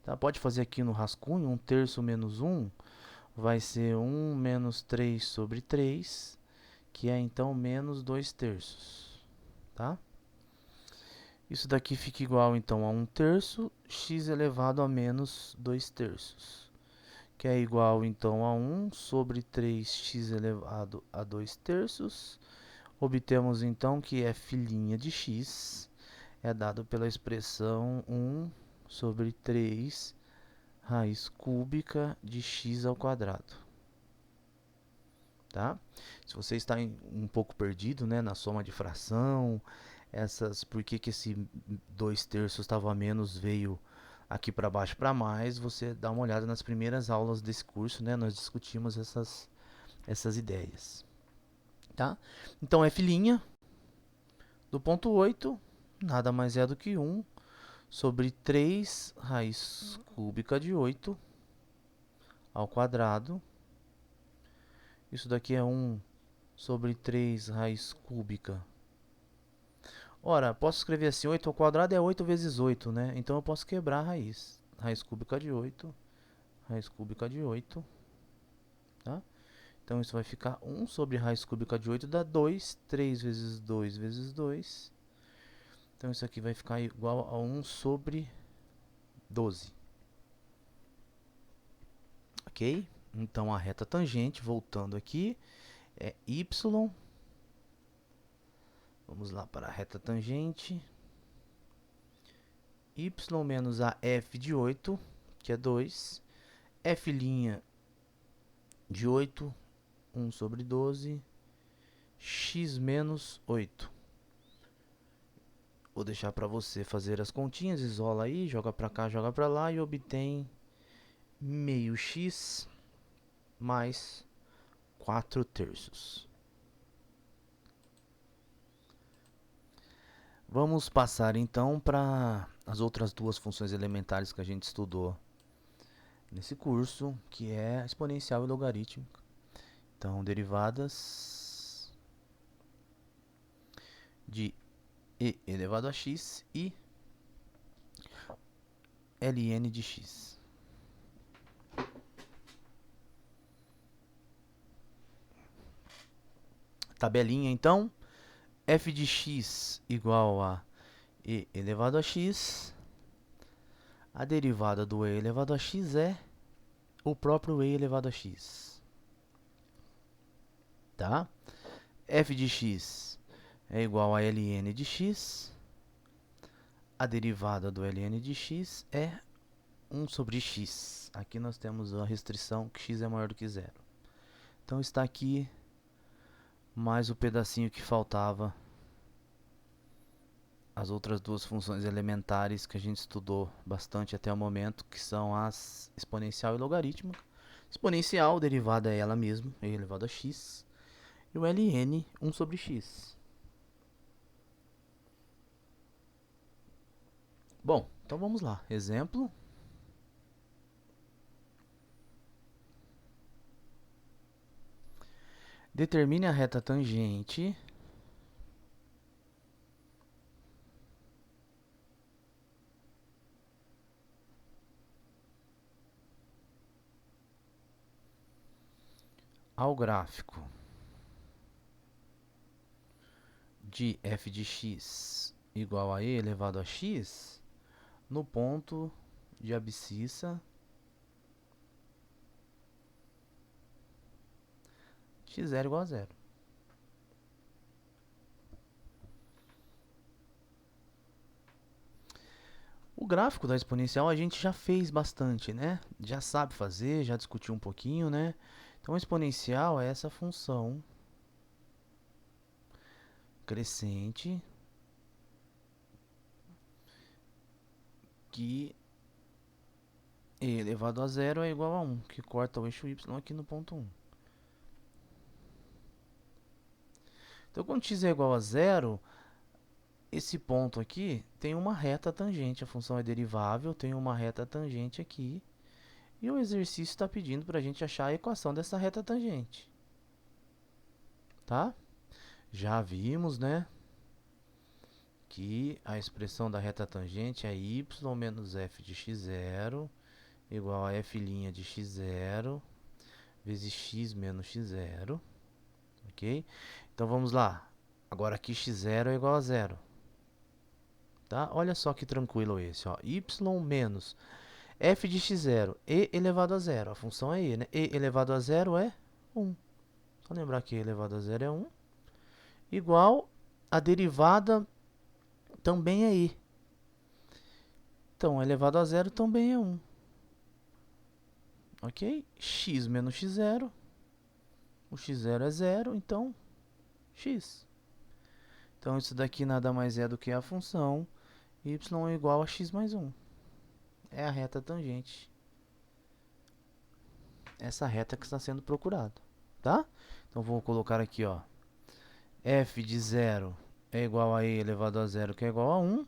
Tá? Pode fazer aqui no rascunho, 1 terço menos 1 vai ser 1 menos 3 sobre 3, que é então menos 2 terços. Tá? Isso daqui fica igual então a 1 terço, x elevado a menos 2 terços, que é igual então a 1 sobre 3x elevado a 2 terços. Obtemos então que f' de x é dado pela expressão 1 sobre 3 raiz cúbica de x ao quadrado. Tá? Se você está um pouco perdido, né, na soma de fração, por que esse 2 terços estava a menos veio aqui para baixo para mais, você dá uma olhada nas primeiras aulas desse curso, né, nós discutimos essas ideias. Tá? Então, f' do ponto 8 nada mais é do que 1 sobre 3 raiz cúbica de 8 ao quadrado. Isso daqui é 1 sobre 3 raiz cúbica. Ora, posso escrever assim, 8 ao quadrado é 8 vezes 8, né? Então, eu posso quebrar a raiz. Raiz cúbica de 8, raiz cúbica de 8, tá? Então, isso vai ficar 1 sobre raiz cúbica de 8 dá 2, 3 vezes 2 vezes 2. Então isso aqui vai ficar igual a 1 sobre 12. Ok? Então a reta tangente, voltando aqui, é y. Vamos lá para a reta tangente. Y menos a f de 8, que é 2. F' de 8, 1 sobre 12. X menos 8. Vou deixar para você fazer as continhas, isola aí, joga para cá, joga para lá e obtém meio x mais 4 terços. Vamos passar então para as outras duas funções elementares que a gente estudou nesse curso, que é exponencial e logarítmica. Então, derivadas de e elevado a x e ln de x. Tabelinha então, f de x igual a e elevado a x. A derivada do e elevado a x é o próprio e elevado a x. Tá? F de x é igual a ln de x. A derivada do ln de x é 1 sobre x. Aqui nós temos a restrição que x é maior do que zero. Então está aqui mais o pedacinho que faltava. As outras duas funções elementares que a gente estudou bastante até o momento, que são as exponencial e logarítmica. Exponencial, derivada é ela mesma, e elevado a x. E o ln, 1 sobre x. Bom, então vamos lá. Exemplo. Determine a reta tangente ao gráfico de f de x igual a e elevado a x no ponto de abscissa x0 igual a zero. O gráfico da exponencial a gente já fez bastante, né? Já sabe fazer, já discutiu um pouquinho, né? Então, a exponencial é essa função crescente que e elevado a zero é igual a 1, que corta o eixo y aqui no ponto 1. Então, quando x é igual a zero, esse ponto aqui tem uma reta tangente. A função é derivável, tem uma reta tangente aqui. E o exercício está pedindo para a gente achar a equação dessa reta tangente. Tá? Já vimos, né, que a expressão da reta tangente é y menos f de x0 igual a f' de x0 vezes x menos x0. Ok? Então vamos lá. Agora aqui x0 é igual a zero. Tá? Olha só que tranquilo esse. Ó. Y menos f de x0 e elevado a zero. A função é e, né? E elevado a zero é 1. Só lembrar que e elevado a zero é 1. Igual a derivada também é i. Então, elevado a zero também é 1. Ok? X menos x0. O x0 é 0, então x. Então, isso daqui nada mais é do que a função y é igual a x mais 1. É a reta tangente. Essa reta que está sendo procurada. Tá? Então, vou colocar aqui, ó. F de 0 é igual a e elevado a zero, que é igual a 1.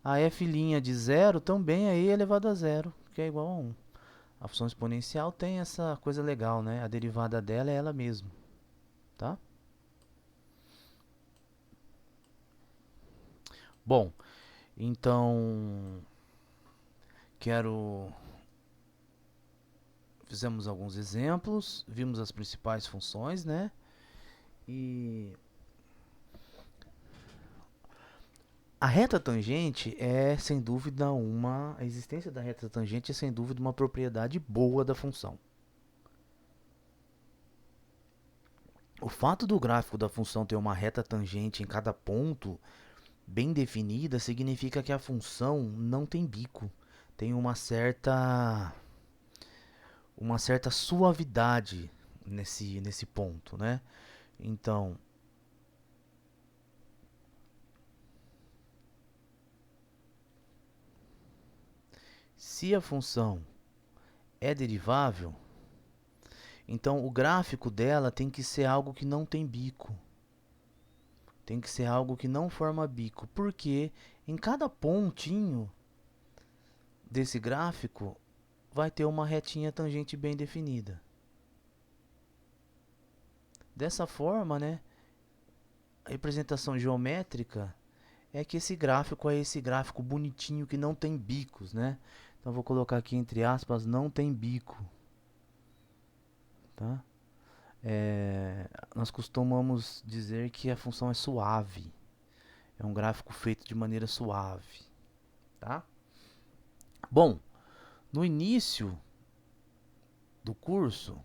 A f' de 0 também é e elevado a zero, que é igual a 1. A função exponencial tem essa coisa legal, né? A derivada dela é ela mesma, tá? Bom, então fizemos alguns exemplos, vimos as principais funções, né? E A reta tangente é sem dúvida uma. A existência da reta tangente é sem dúvida uma propriedade boa da função. O fato do gráfico da função ter uma reta tangente em cada ponto bem definida significa que a função não tem bico. Tem uma certa suavidade nesse ponto, né? Então, se a função é derivável, então o gráfico dela tem que ser algo que não tem bico. Tem que ser algo que não forma bico, porque em cada pontinho desse gráfico vai ter uma retinha tangente bem definida. Dessa forma, né, a representação geométrica é que esse gráfico é esse gráfico bonitinho que não tem bicos, né? Então vou colocar aqui entre aspas, não tem bico, tá? Nós costumamos dizer que a função é suave, é um gráfico feito de maneira suave, tá? Bom, no início do curso,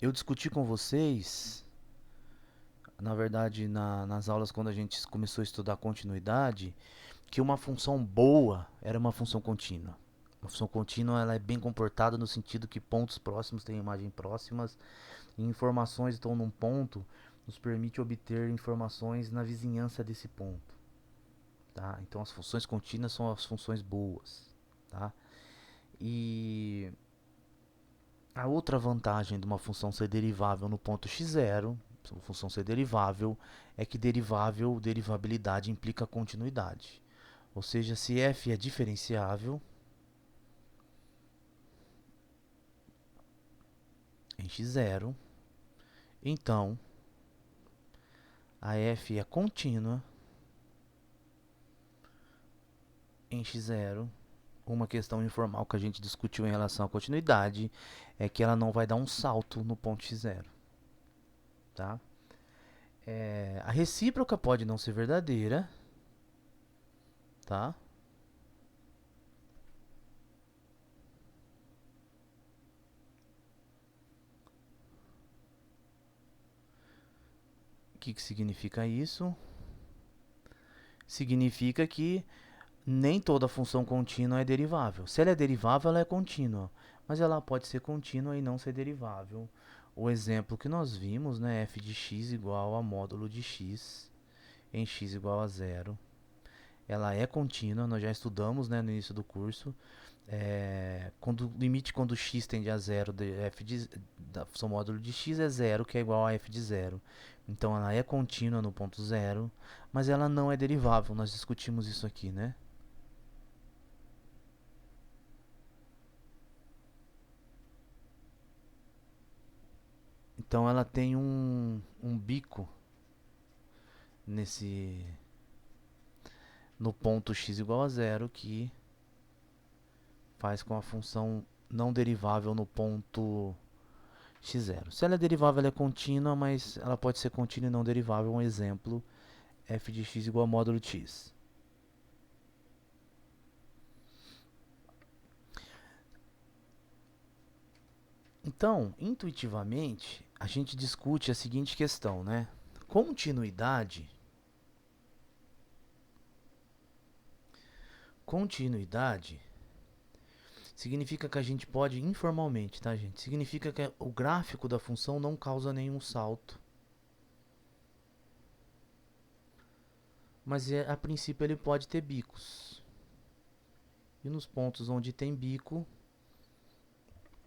eu discuti com vocês, na verdade, nas aulas quando a gente começou a estudar continuidade, que uma função boa era uma função contínua. Uma função contínua ela é bem comportada no sentido que pontos próximos têm imagens próximas e informações estão num ponto nos permite obter informações na vizinhança desse ponto. Tá? Então as funções contínuas são as funções boas. Tá? E a outra vantagem de uma função ser derivável no ponto x0, uma função ser derivável, é que derivabilidade implica continuidade. Ou seja, se f é diferenciável em x0, então a f é contínua em x0. Uma questão informal que a gente discutiu em relação à continuidade é que ela não vai dar um salto no ponto x0. Tá? A recíproca pode não ser verdadeira. Tá? O que significa isso? Significa que nem toda função contínua é derivável. Se ela é derivável, ela é contínua. Mas ela pode ser contínua e não ser derivável. O exemplo que nós vimos, né, f de x igual a módulo de x em x igual a zero. Ela é contínua, nós já estudamos, né, no início do curso. Quando o limite quando x tende a zero da função módulo de x é zero, que é igual a f de zero. Então ela é contínua no ponto zero, mas ela não é derivável. Nós discutimos isso aqui, né? Então ela tem um bico nesse no ponto x igual a zero que faz com a função não derivável no ponto x0. Se ela é derivável, ela é contínua, mas ela pode ser contínua e não derivável. Um exemplo, f de x igual a módulo de x. Então, intuitivamente, a gente discute a seguinte questão, né? Continuidade significa que a gente pode, informalmente, tá, gente? Significa que o gráfico da função não causa nenhum salto. Mas a princípio ele pode ter bicos. E nos pontos onde tem bico,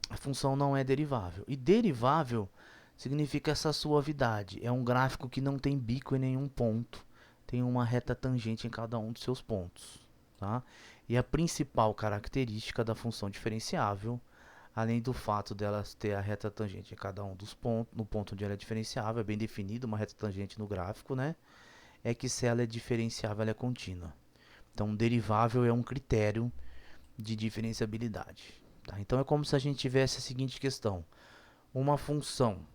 a função não é derivável. E derivável significa essa suavidade. É um gráfico que não tem bico em nenhum ponto. Tem uma reta tangente em cada um dos seus pontos. Tá? E a principal característica da função diferenciável, além do fato dela ter a reta tangente em cada um dos pontos, no ponto onde ela é diferenciável, é bem definido uma reta tangente no gráfico, né? É que se ela é diferenciável, ela é contínua. Então, derivável é um critério de diferenciabilidade. Tá? Então, é como se a gente tivesse a seguinte questão. Uma função,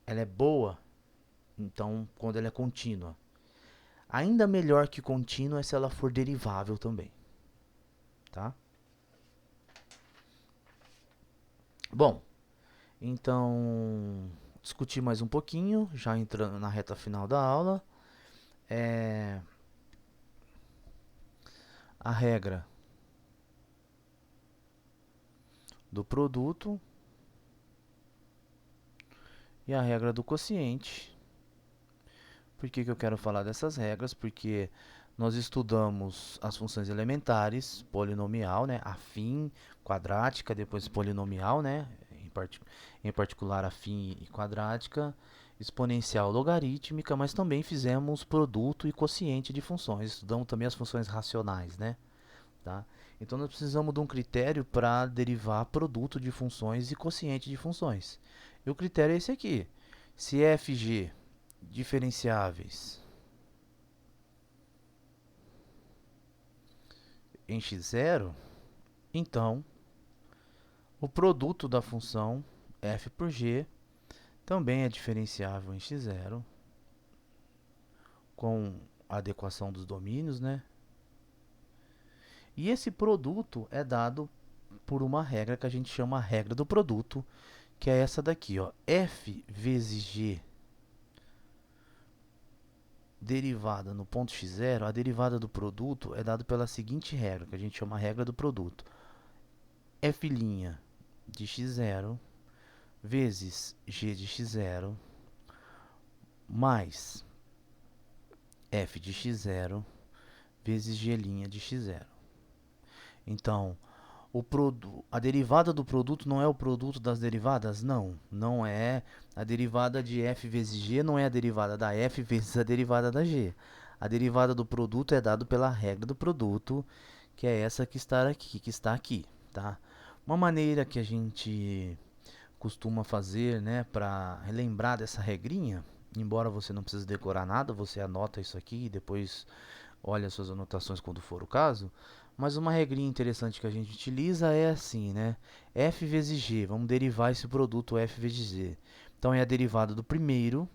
ela é boa, então, quando ela é contínua. Ainda melhor que contínua é se ela for derivável também, tá? Bom, então discutir mais um pouquinho, já entrando na reta final da aula, é a regra do produto e a regra do quociente. Por que eu quero falar dessas regras? Porque nós estudamos as funções elementares, polinomial, né, afim, quadrática, depois polinomial, né, em particular afim e quadrática, exponencial, logarítmica, mas também fizemos produto e quociente de funções. Estudamos também as funções racionais, né, tá? Então nós precisamos de um critério para derivar produto de funções e quociente de funções. E o critério é esse aqui. Se fg diferenciáveis em x0, então o produto da função f por g também é diferenciável em x0 com a adequação dos domínios, né? E esse produto é dado por uma regra que a gente chama a regra do produto, que é essa daqui, ó, f vezes g derivada no ponto x0, a derivada do produto é dada pela seguinte regra, que a gente chama a regra do produto. F' de x0 vezes g de x0 mais f de x0 vezes g' de x0. Então, a derivada do produto não é o produto das derivadas? Não, não é. A derivada de f vezes g não é a derivada da f vezes a derivada da g. A derivada do produto é dada pela regra do produto, que é essa que está aqui, tá? Uma maneira que a gente costuma fazer, né, para relembrar dessa regrinha, embora você não precise decorar nada, você anota isso aqui e depois olha suas anotações quando for o caso. Mas uma regrinha interessante que a gente utiliza é assim, né? F vezes g, vamos derivar esse produto f vezes g. Então é a derivada do primeiro,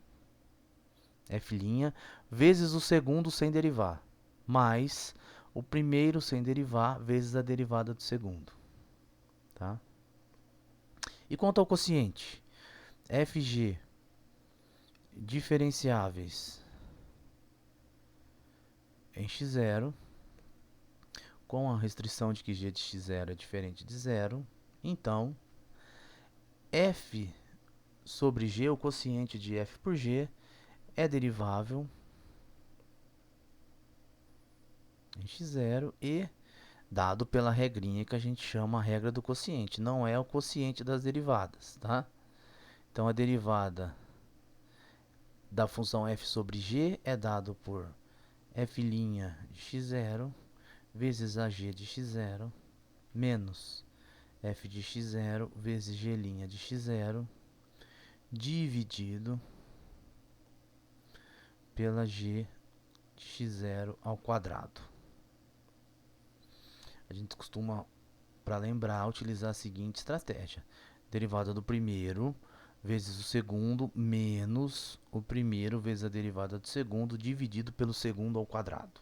f', vezes o segundo sem derivar, mais o primeiro sem derivar vezes a derivada do segundo, tá? E quanto ao quociente? Fg diferenciáveis em x0, com a restrição de que g de x0 é diferente de zero, então f sobre g, o quociente de f por g, é derivável em x0 e dado pela regrinha que a gente chama a regra do quociente. Não é o quociente das derivadas, tá? Então a derivada da função f sobre g é dado por f' de x0 vezes a g de x0 menos f de x0 vezes g' de x0 dividido pela g de x0 ao quadrado. A gente costuma, para lembrar, utilizar a seguinte estratégia. Derivada do primeiro vezes o segundo menos o primeiro vezes a derivada do segundo dividido pelo segundo ao quadrado,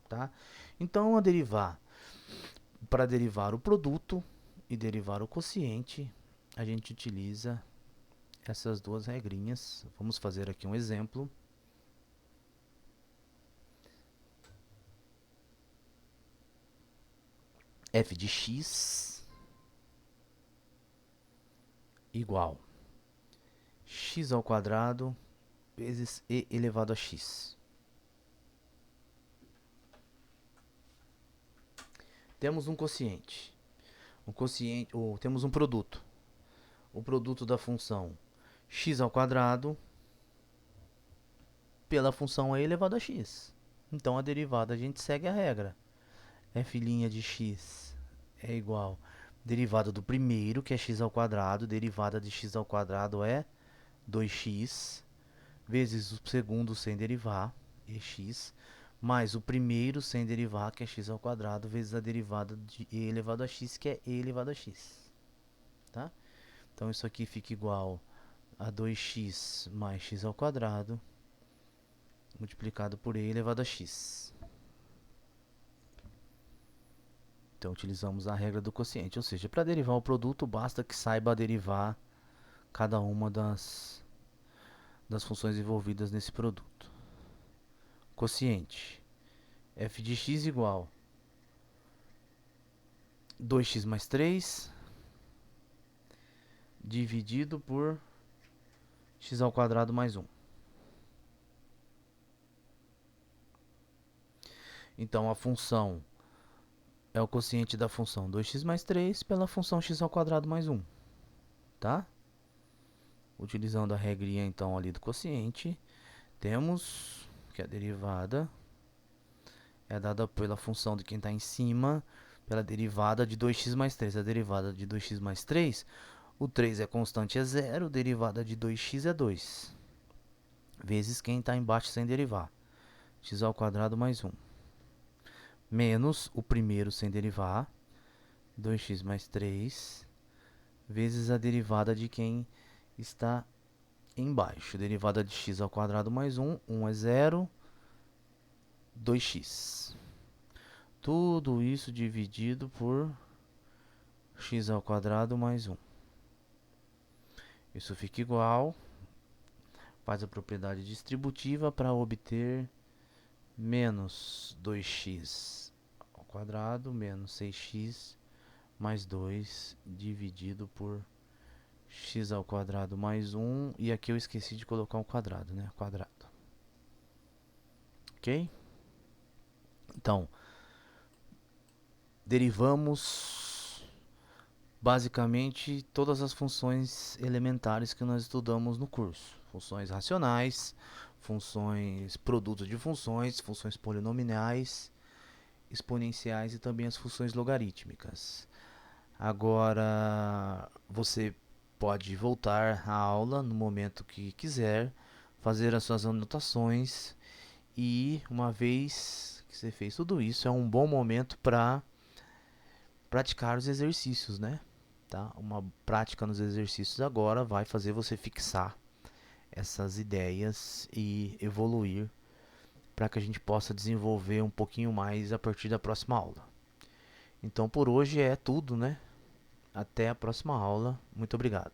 tá? Então, para derivar o produto e derivar o quociente, a gente utiliza essas duas regrinhas. Vamos fazer aqui um exemplo. F de x igual x ao quadrado vezes e elevado a x. Temos um quociente. Temos um produto. O produto da função x ao quadrado pela função e elevado a x. Então a derivada a gente segue a regra. F' de x é igual derivada do primeiro, que é x ao quadrado, derivada de x ao quadrado é 2x, vezes o segundo sem derivar, ex, mais o primeiro sem derivar, que é x ao quadrado, vezes a derivada de e elevado a x, que é e elevado a x. Tá? Então isso aqui fica igual a 2x mais x ao quadrado, multiplicado por e elevado a x. Então utilizamos a regra do quociente, ou seja, para derivar o produto basta que saiba derivar cada uma das funções envolvidas nesse produto. Quociente f de x igual 2x mais 3 dividido por x ao quadrado mais 1. Então a função é o quociente da função 2x mais 3 pela função x ao quadrado mais 1, tá? Utilizando a regrinha então ali do quociente, temos que a derivada é dada pela função de quem está em cima, pela derivada de 2x mais 3. A derivada de 2x mais 3, o 3 é constante, é 0, derivada de 2x é 2, vezes quem está embaixo sem derivar, x ao quadrado mais 1, menos o primeiro sem derivar, 2x mais 3, vezes a derivada de quem está embaixo. Derivada de x ao quadrado mais 1, 1 é 0, 2x. Tudo isso dividido por x ao quadrado mais 1. Isso fica igual, faz a propriedade distributiva para obter menos 2x ao quadrado menos 6x mais 2 dividido por x ao quadrado mais 1. E aqui eu esqueci de colocar um quadrado, né? Quadrado. Ok? Então, derivamos basicamente todas as funções elementares que nós estudamos no curso. Funções racionais, funções produtos de funções, funções polinomiais, exponenciais e também as funções logarítmicas. Agora, você pode voltar à aula no momento que quiser, fazer as suas anotações e, uma vez que você fez tudo isso, é um bom momento para praticar os exercícios, né? Tá? Uma prática nos exercícios agora vai fazer você fixar essas ideias e evoluir para que a gente possa desenvolver um pouquinho mais a partir da próxima aula. Então, por hoje é tudo, né? Até a próxima aula. Muito obrigado.